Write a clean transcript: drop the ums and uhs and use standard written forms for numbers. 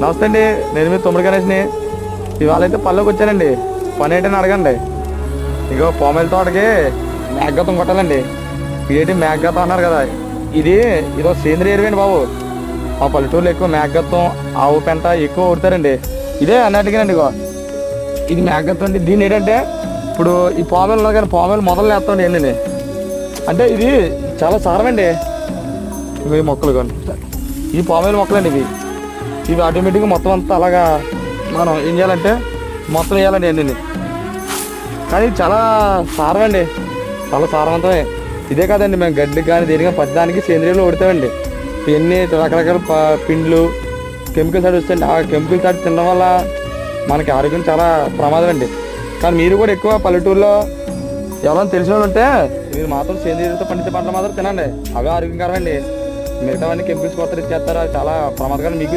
నమస్తే అండి, నేను మీ తమ్ముడు గణేష్ని. ఇవాళ అయితే పళ్ళకి వచ్చానండి. పని ఏంటని అడగండి. ఇగో పామాయిల తోటకి మేఘగతం కొట్టాలండి. ఏంటి మేఘగతం అన్నారు కదా, ఇదో సేంద్రియ ఎరువేండి బాబు. మా పల్లెటూరులో ఎక్కువ మేఘగతం, ఆవు పెంట ఎక్కువ కొడతారండి. ఇదే అన్నట్టుగానండి. ఇగో ఇది మేఘగతం అండి. దీన్ని ఏంటంటే ఇప్పుడు ఈ పామాయిలు ఉన్నారు కానీ పామాయిలు మొదలు వేస్తామండి. ఏంటండి అంటే ఇది చాలా సారమండి. ఇవి మొక్కలు కానీ ఈ పామాయిల మొక్కలండి. ఇవి ఆటోమేటిక్గా మొత్తం అంతా అలాగా మనం ఏం చేయాలంటే మొత్తం వేయాలండి అన్నీ. కానీ చాలా సారం అండి, చాలా సారవంతమే. ఇదే కాదండి, మేము గడ్డికి కానీ దేనిగా పద్దదానికి సేంద్రియంలో కొడతామండి. ఎన్ని రకరకాల పిండ్లు కెమికల్స్ ఆడి వస్తాయండి. ఆ కెమికల్స్ ఆడి తినడం వల్ల మనకి ఆరోగ్యం చాలా ప్రమాదం అండి. కానీ మీరు కూడా ఎక్కువ పల్లెటూరులో ఎవరైనా తెలిసిన వాళ్ళు ఉంటే మీరు మాత్రం సేంద్రియంతో పండించే పంటలు మాత్రం తినండి. అవే ఆరోగ్యకరం అండి. మిగతావన్నీ కెమికల్స్ కొత్త ఇచ్చేస్తారు, అది చాలా ప్రమాదకరం. మీకు